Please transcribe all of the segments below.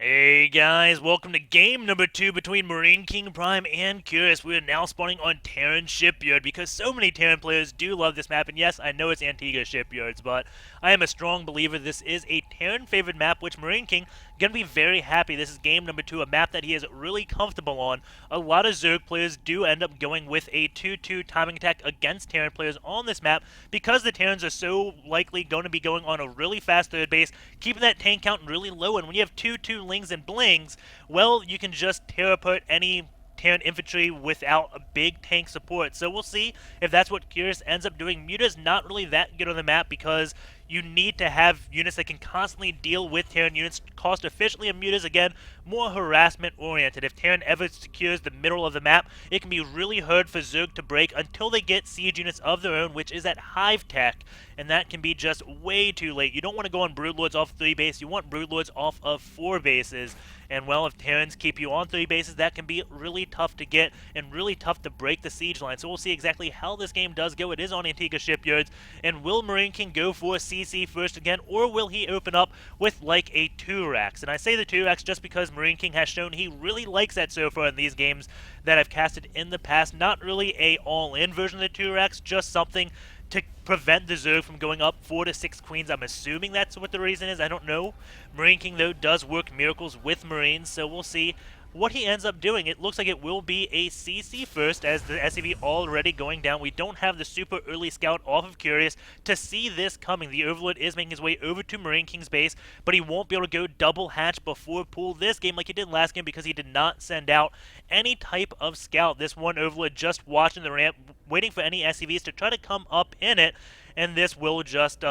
Hey guys, welcome to game number 2 between MarineKingPrime and Curious. We are now spawning on Terran Shipyard because so many Terran players do love this map. And yes, I know it's Antiga Shipyards, but I am a strong believer this is a Terran favored map, which Marine King gonna be very happy. This is game number 2, a map that he is really comfortable on. A lot of Zerg players do end up going with a 2-2 timing attack against Terran players on this map because the Terrans are so likely going to be going on a really fast third base, keeping that tank count really low. And when you have 2-2 lings and blings, well, you can just tear apart any Terran infantry without a big tank support. So we'll see if that's what Curious ends up doing. Muta's not really that good on the map because you need to have units that can constantly deal with Terran units cost efficiently, and Muta's, again, more harassment oriented. If Terran ever secures the middle of the map, it can be really hard for Zerg to break until they get siege units of their own, which is at Hive Tech, and that can be just way too late. You don't want to go on Broodlords off 3 base, you want Broodlords off of 4 bases. And well, if Terrans keep you on 3 bases, that can be really tough to get and really tough to break the siege line. So we'll see exactly how this game does go. It is on Antiga Shipyards. And will Marine King go for CC first again, or will he open up with like a 2-Rax? And I say the 2-Rax just because Marine King has shown he really likes that so far in these games that I've casted in the past. Not really a all-in version of the 2-Rax, just something to prevent the Zerg from going up 4 to 6 queens. I'm assuming that's what the reason is. I don't know. Marine King, though, does work miracles with Marines, so we'll see what he ends up doing. It looks like it will be a CC first, as the SCV already going down. We don't have the super early scout off of Curious to see this coming. The Overlord is making his way over to Marine King's base, but he won't be able to go double hatch before pool this game like he did last game because he did not send out any type of scout. This one Overlord just watching the ramp, waiting for any SCVs to try to come up in it, and this will just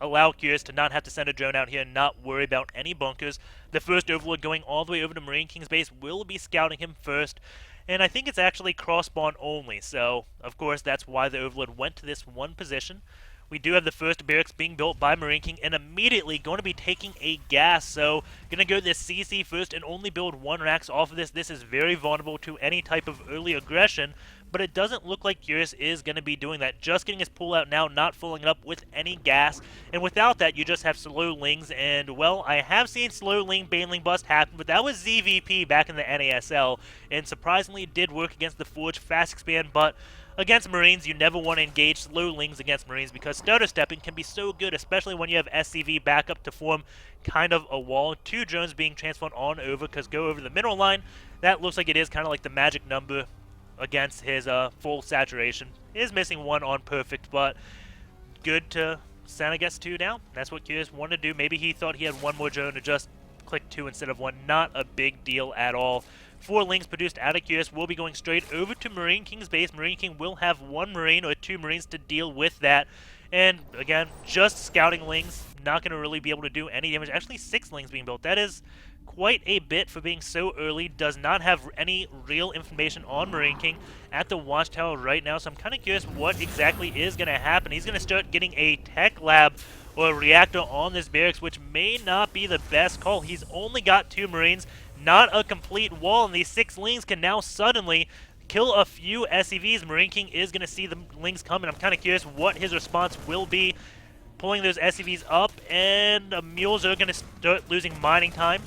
allow Curious to not have to send a drone out here and not worry about any bunkers. The first Overlord going all the way over to Marine King's base will be scouting him first, and I think it's actually cross-spawn only, so of course that's why the Overlord went to this one position. We do have the first barracks being built by Marine King and immediately going to be taking a gas. So going to go this CC first and only build 1 Rax off of this. This is very vulnerable to any type of early aggression, but it doesn't look like Curious is going to be doing that. Just getting his pull out now, not filling it up with any gas. And without that, you just have slow lings. And, well, I have seen slow ling baneling bust happen, but that was ZVP back in the NASL. And surprisingly, it did work against the Forge Fast Expand, but against Marines, you never want to engage slow lings against Marines because stutter stepping can be so good, especially when you have SCV backup to form kind of a wall. 2 drones being transformed on over because go over the middle line. That looks like it is kind of like the magic number against his full saturation. He is missing 1 on perfect, but good to send, I guess, 2 down. That's what Curious wanted to do. Maybe he thought he had 1 more drone to just click 2 instead of 1. Not a big deal at all. 4 links produced out of Curious will be going straight over to Marine King's base. Marine King will have 1 Marine or 2 Marines to deal with that. And again, just scouting lings, not going to really be able to do any damage. Actually, 6 lings being built. That is quite a bit for being so early. Does not have any real information on Marine King at the watchtower right now. So I'm kind of curious what exactly is going to happen. He's going to start getting a tech lab or a reactor on this barracks, which may not be the best call. He's only got 2 Marines, not a complete wall, and these 6 lings can now suddenly kill a few SCVs. Marine King is going to see the lings come, and I'm kind of curious what his response will be. Pulling those SCVs up, and mules are going to start losing mining time.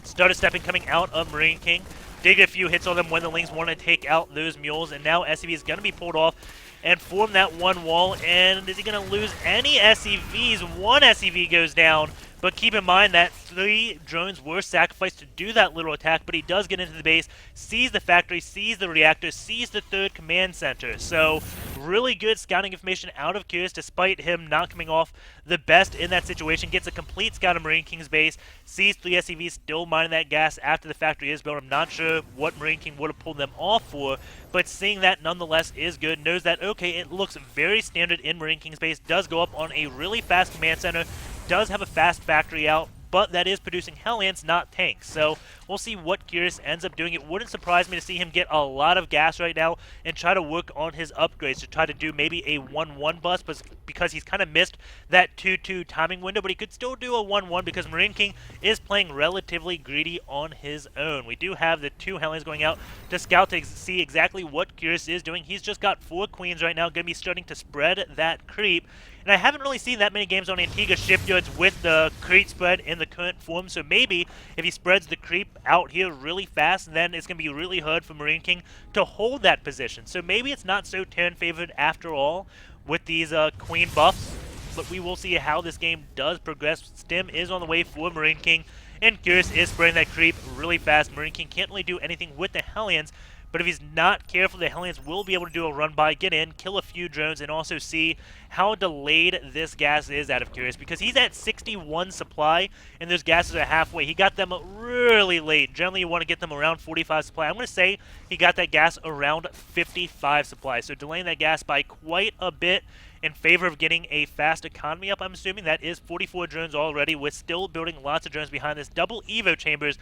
Started stepping coming out of Marine King. Did get a few hits on them when the lings want to take out those mules, and now SCV is going to be pulled off and form that 1 wall. And is he going to lose any SCVs? 1 SCV goes down, but keep in mind that 3 drones were sacrificed to do that little attack, but he does get into the base, sees the factory, sees the reactor, sees the 3rd command center. So really good scouting information out of Curious, despite him not coming off the best in that situation. Gets a complete scout of Marine King's base, sees 3 SCVs still mining that gas after the factory is built. I'm not sure what Marine King would have pulled them off for, but seeing that nonetheless is good. Knows that, okay, it looks very standard in Marine King's base, does go up on a really fast command center, does have a fast factory out, but that is producing Hellions, not tanks. So we'll see what Curious ends up doing. It wouldn't surprise me to see him get a lot of gas right now and try to work on his upgrades to try to do maybe a 1-1 bust, but because he's kind of missed that 2-2 timing window, but he could still do a 1-1 because Marine King is playing relatively greedy on his own. We do have the 2 Hellions going out to scout to see exactly what Curious is doing. He's just got 4 queens right now, going to be starting to spread that creep. And I haven't really seen that many games on Antiga Shipyards with the creep spread in the current form, so maybe if he spreads the creep out here really fast, then it's going to be really hard for Marine King to hold that position. So maybe it's not so Terran favored after all with these queen buffs, but we will see how this game does progress. Stim is on the way for Marine King, and Curious is spreading that creep really fast. Marine King can't really do anything with the Hellions, but if he's not careful, the Hellions will be able to do a run-by, get in, kill a few drones, and also see how delayed this gas is out of Curious, because he's at 61 supply, and those gases are halfway. He got them really late. Generally, you want to get them around 45 supply. I'm going to say he got that gas around 55 supply, so delaying that gas by quite a bit in favor of getting a fast economy up, I'm assuming. That is 44 drones already, with still building lots of drones behind this. Double Evo chambers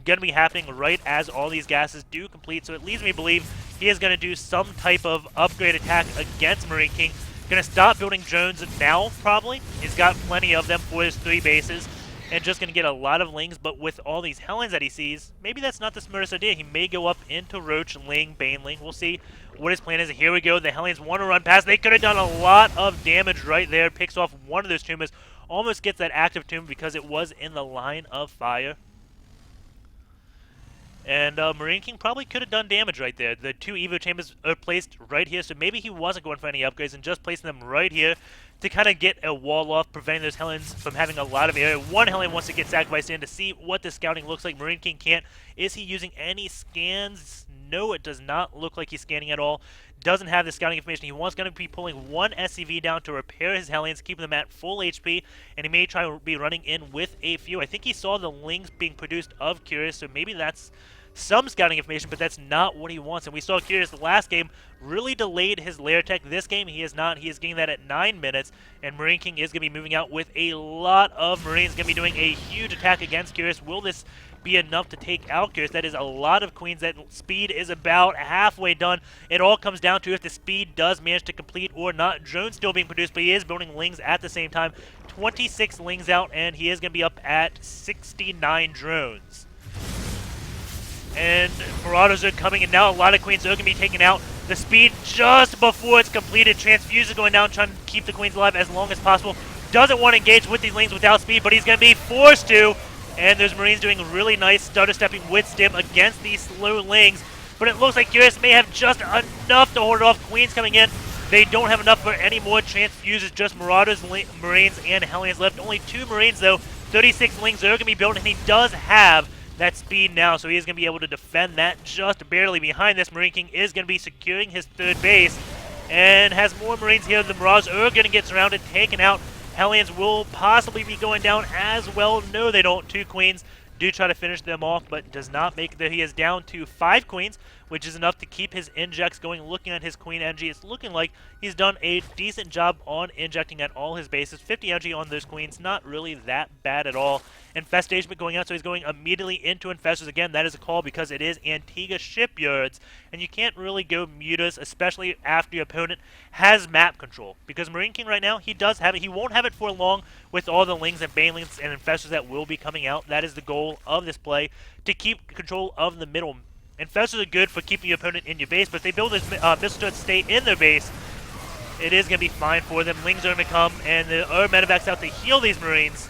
going to be happening right as all these gases do complete, so it leads me to believe he is going to do some type of upgrade attack against Marine King. Going to stop building drones now, probably. He's got plenty of them for his 3 bases, and just going to get a lot of Lings, but with all these Hellions that he sees, maybe that's not the smartest idea. He may go up into Roach, Ling, Baneling. We'll see what his plan is. Here we go. The Hellions want to run past. They could have done a lot of damage right there. Picks off one of those Tumas. Almost gets that active Tuma because it was in the line of fire. And Marine King probably could have done damage right there. The 2 Evo Chambers are placed right here, so maybe he wasn't going for any upgrades and just placing them right here to kind of get a wall off, preventing those Hellions from having a lot of area. One Hellion wants to get sacrificed in to see what the scouting looks like. Marine King can't. Is he using any scans? No, it does not look like he's scanning at all. Doesn't have the scouting information. He wants going to be pulling one SCV down to repair his Hellions, keeping them at full HP, and he may try to be running in with a few. I think he saw the Lings being produced of Curious, so maybe that's some scouting information, but that's not what he wants. And we saw Curious the last game really delayed his lair tech. This game he is not. He is getting that at 9 minutes, and Marine King is going to be moving out with a lot of Marines. Going to be doing a huge attack against Curious. Will this be enough to take out Curious? That is a lot of queens. That speed is about halfway done. It all comes down to if the speed does manage to complete or not. Drones still being produced, but he is building Lings at the same time. 26 Lings out, and he is going to be up at 69 drones. And Marauders are coming in now. A lot of queens are going to be taken out. The speed just before it's completed. Transfuse is going down, trying to keep the queens alive as long as possible. Doesn't want to engage with these Lings without speed, but he's going to be forced to. And there's Marines doing really nice stutter stepping with Stim against these slow Lings. But it looks like Curious may have just enough to hold it off. Queens coming in. They don't have enough for any more transfuses. Just Marauders, Marines, and Hellions left. Only 2 Marines, though. 36 Lings are going to be built, and he does have that speed now, so he is going to be able to defend that just barely. Behind this, Marine King is going to be securing his 3rd base and has more Marines here. The Marauders are going to get surrounded, taken out. Hellions will possibly be going down as well. No, they don't. 2 queens do try to finish them off, but does not make it. He is down to 5 queens, which is enough to keep his injects going. Looking at his queen energy, it's looking like he's done a decent job on injecting at all his bases. 50 energy on those queens, not really that bad at all. Infestation going out, so he's going immediately into Infestors. Again, that is a call because it is Antiga Shipyards, and you can't really go Mutas, especially after your opponent has map control. Because Marine King right now, he does have it. He won't have it for long with all the Lings and Banelings and Infestors that will be coming out. That is the goal of this play, to keep control of the middle. Infestors are good for keeping your opponent in your base, but if they build this missile turret to stay in their base, it is going to be fine for them. Lings are going to come, and there are medevacs out to heal these Marines.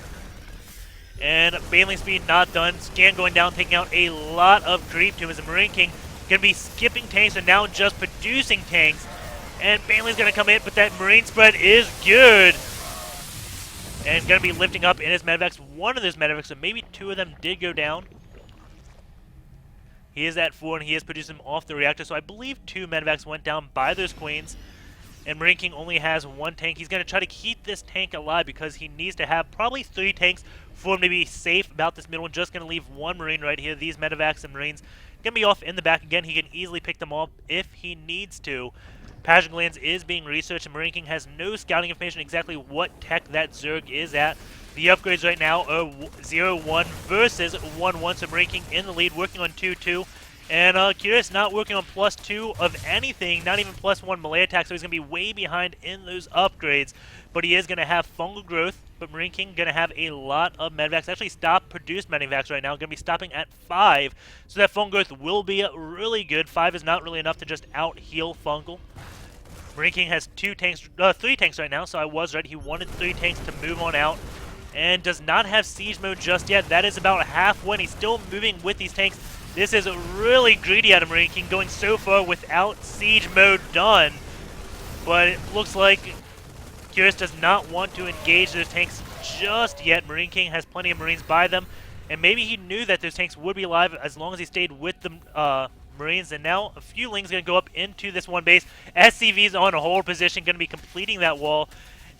And Baneling speed not done. Scan going down, taking out a lot of creep to him as a Marine King. Going to be skipping tanks and now just producing tanks. And Baneling's going to come in, but that Marine spread is good. And going to be lifting up in his medevacs. One of those medevacs, so maybe 2 of them did go down. He is at 4, and he is producing them off the reactor. So I believe 2 medevacs went down by those queens. And Marine King only has 1 tank. He's going to try to keep this tank alive because he needs to have probably 3 tanks for him to be safe about this middle one. Just going to leave 1 Marine right here. These medevacs and Marines going to be off in the back again. He can easily pick them up if he needs to. Passion Glands is being researched, and Marine King has no scouting information exactly what tech that Zerg is at. The upgrades right now are 0-1 versus 1-1, so Marine King in the lead, working on 2-2. And Curious not working on +2 of anything, not even +1 melee attack, so he's going to be way behind in those upgrades. But he is going to have fungal growth, but Marine King going to have a lot of medevacs. Actually, stop produced medevacs right now, going to be stopping at 5. So that fungal growth will be really good. 5 is not really enough to just out-heal fungal. Marine King has 3 tanks right now, so I was right. He wanted 3 tanks to move on out, and does not have siege mode just yet. That is about halfway, and he's still moving with these tanks. This is really greedy out of Marine King, going so far without siege mode done. But it looks like Curious does not want to engage those tanks just yet. Marine King has plenty of Marines by them, and maybe he knew that those tanks would be alive as long as he stayed with the Marines. And now a few Lings going to go up into this one base. SCV's on a hold position, going to be completing that wall.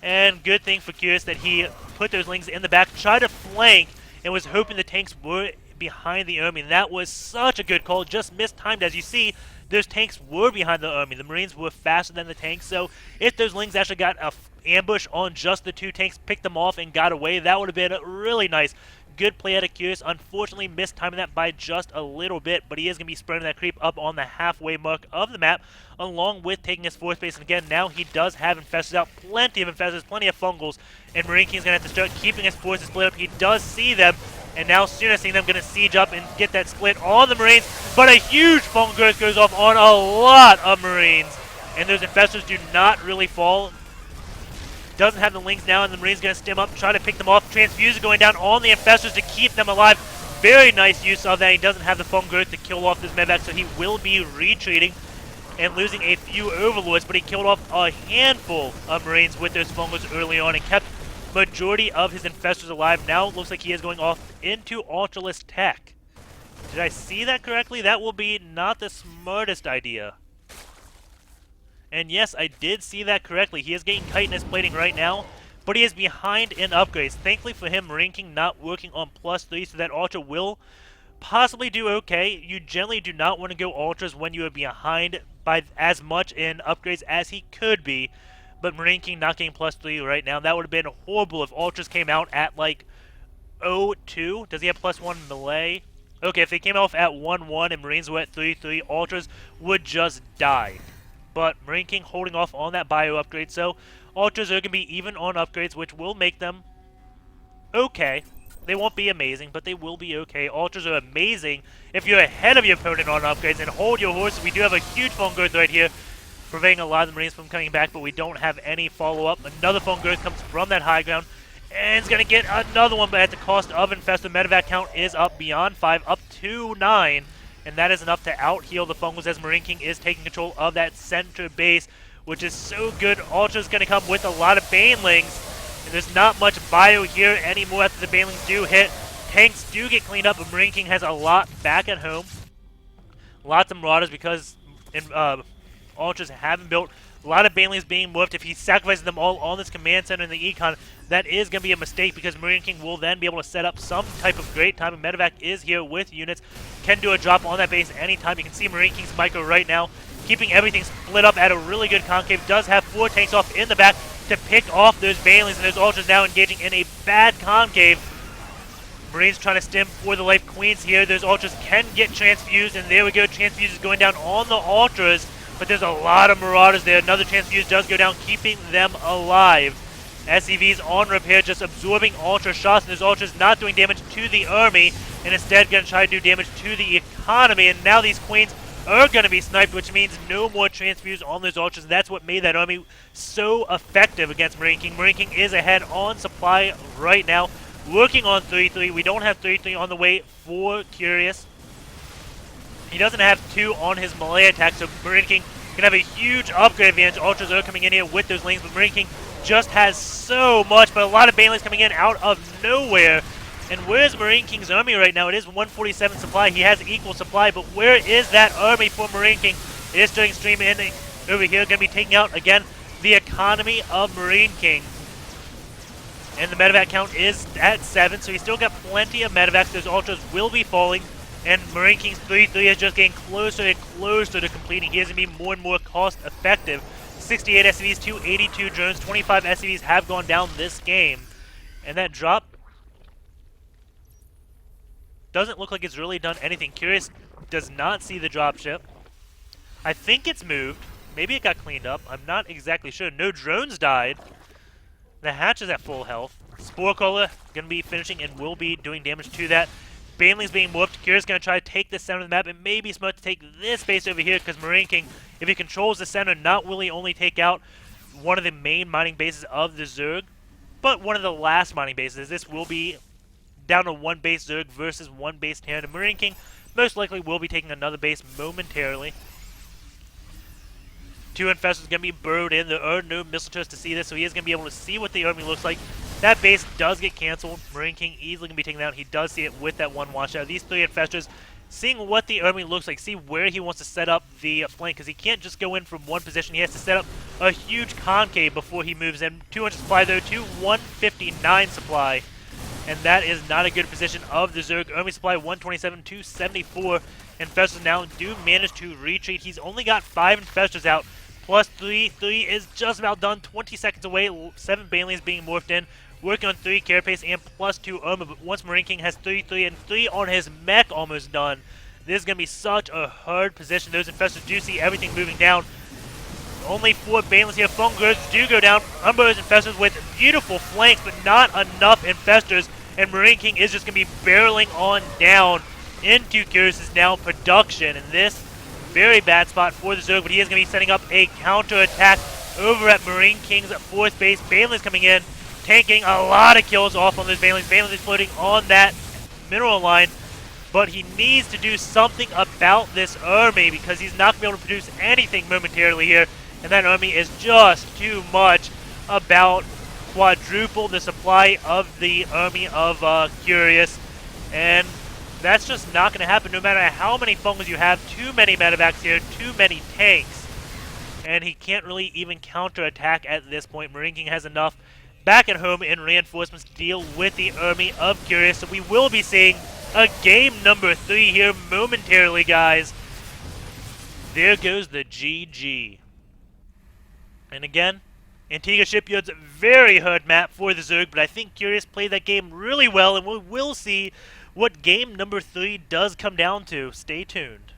And good thing for Curious that he put those Lings in the back, tried to flank, and was hoping the tanks were behind the army. And that was such a good call, just mistimed. As you see, those tanks were behind the army. The Marines were faster than the tanks, so if those Lings actually got a ambush on just the 2 tanks, picked them off, and got away, that would have been really nice. Good play out of Curious. Unfortunately, mistiming that by just a little bit, but he is going to be spreading that creep up on the halfway mark of the map, along with taking his 4th base. And again, now he does have infestors out. Plenty of infestors, plenty of fungals, and Marine King's going to have to start keeping his forces split up. He does see them, and now soon as seeing them, going to siege up and get that split on the Marines. But a huge fungal growth goes off on a lot of Marines, and those infestors do not really fall. Doesn't have the Lings now, and the Marines going to stem up, try to pick them off. Transfuser going down on the infestors to keep them alive. Very nice use of that. He doesn't have the fungal growth to kill off this medevac, so he will be retreating and losing a few overlords, but he killed off a handful of Marines with those fungals early on and kept majority of his infestors alive. Now it looks like he is going off into Ultralist Tech. Did I see that correctly? That will be not the smartest idea. And yes, I did see that correctly. He is getting chitinous plating right now, but he is behind in upgrades. Thankfully for him, Marine King not working on +3, so that Ultra will possibly do okay. You generally do not want to go Ultras when you are behind by as much in upgrades as he could be, but Marine King not getting +3 right now. That would have been horrible if Ultras came out at like 0-2. Does he have +1 melee? Okay, if they came off at 1-1 and Marines were at 3-3, Ultras would just die. But Marine King holding off on that bio upgrade, so Ultras are going to be even on upgrades, which will make them okay. They won't be amazing, but they will be okay. Ultras are amazing if you're ahead of your opponent on upgrades, and hold your horses. We do have a huge phone growth right here, preventing a lot of the Marines from coming back, but we don't have any follow-up. Another phone growth comes from that high ground, and it's going to get another one, but at the cost of Infestor. Medevac count is up beyond 5, up to 9. And that is enough to out-heal the fungals as Marine King is taking control of that center base, which is so good. Ultra's going to come with a lot of Banelings, and there's not much bio here anymore after the Banelings do hit. Tanks do get cleaned up, but Marine King has a lot back at home. Lots of Marauders because Ultras haven't built. A lot of Banelings being morphed. If he sacrifices them all on this command center in the econ, that is going to be a mistake because Marine King will then be able to set up some type of great time. And Medevac is here with units. Can do a drop on that base anytime. You can see Marine King's micro right now, keeping everything split up at a really good concave. Does have 4 tanks off in the back to pick off those Banelings, and those Ultras now engaging in a bad concave. Marines trying to stem for the life Queens here. Those Ultras can get transfused, and there we go. Transfuse is going down on the Ultras. But there's a lot of Marauders there. Another Transfuse does go down, keeping them alive. SCV's on repair, just absorbing Ultra shots, and those Ultras not doing damage to the army, and instead going to try to do damage to the economy. And now these Queens are going to be sniped, which means no more Transfuse on those Ultras. And that's what made that army so effective against Marine King. Marine King is ahead on supply right now, working on 3-3. We don't have 3-3 on the way for Curious. He doesn't have 2 on his melee attack, so Marine King can have a huge upgrade advantage. Ultras are coming in here with those Lings, but Marine King just has so much, but a lot of Banelings coming in out of nowhere. And where's Marine King's army right now? It is 147 supply. He has equal supply, but where is that army for Marine King? It is starting stream in over here, going to be taking out, again, the economy of Marine King. And the medevac count is at 7, so he's still got plenty of medevacs. Those Ultras will be falling. And Marine King's 3-3 is just getting closer and closer to completing. He is going to be more and more cost effective. 68 SCVs to 82 drones. 25 SCVs have gone down this game. And that drop doesn't look like it's really done anything. Curious does not see the drop ship. I think it's moved. Maybe it got cleaned up. I'm not exactly sure. No drones died. The hatch is at full health. Spore Crawler going to be finishing and will be doing damage to that. Baneling's being whooped. Curious going to try to take the center of the map. It may be smart to take this base over here because Marine King, if he controls the center, not will he only take out one of the main mining bases of the Zerg, but one of the last mining bases. This will be down to one base Zerg versus one base Terran. And Marine King most likely will be taking another base momentarily. Two Infestors going to be burrowed in. There are no missile turrets to see this, so he is going to be able to see what the army looks like. That base does get canceled. Marine King easily going to be taken down. He does see it with that one watchout. These three Infestors, seeing what the army looks like, see where he wants to set up the flank, because he can't just go in from one position. He has to set up a huge concave before he moves in. 200 supply, though, to 159 supply. And that is not a good position of the Zerg. Army supply 127 to 74. Infestors now do manage to retreat. He's only got 5 Infestors out. Plus 3. 3 is just about done. 20 seconds away. 7 Banelings being morphed in. Working on 3 carapace and plus 2 armor. But once Marine King has 3, 3, and 3 on his mech almost done, this is going to be such a hard position. Those Infestors do see everything moving down. Only 4 Banelings here. Phone grids do go down. Those Infestors with beautiful flanks, but not enough Infestors. And Marine King is just going to be barreling on down into Curious's now production. And this very bad spot for the Zerg, but he is going to be setting up a counter-attack over at Marine King's 4th base. Banelings coming in, tanking a lot of kills off on those Banelings. Banelings is floating on that mineral line, but he needs to do something about this army because he's not going to be able to produce anything momentarily here, and that army is just too much. About quadruple the supply of the army of Curious, and that's just not going to happen no matter how many fungus you have. Too many medevacs here, too many tanks, and he can't really even counterattack at this point. Marine King has enough back at home in reinforcements to deal with the army of Curious, so we will be seeing a game number 3 here momentarily, guys. There goes the GG. And again, Antiga Shipyard's a very hard map for the Zerg, but I think Curious played that game really well, and we will see what game number 3 does come down to. Stay tuned.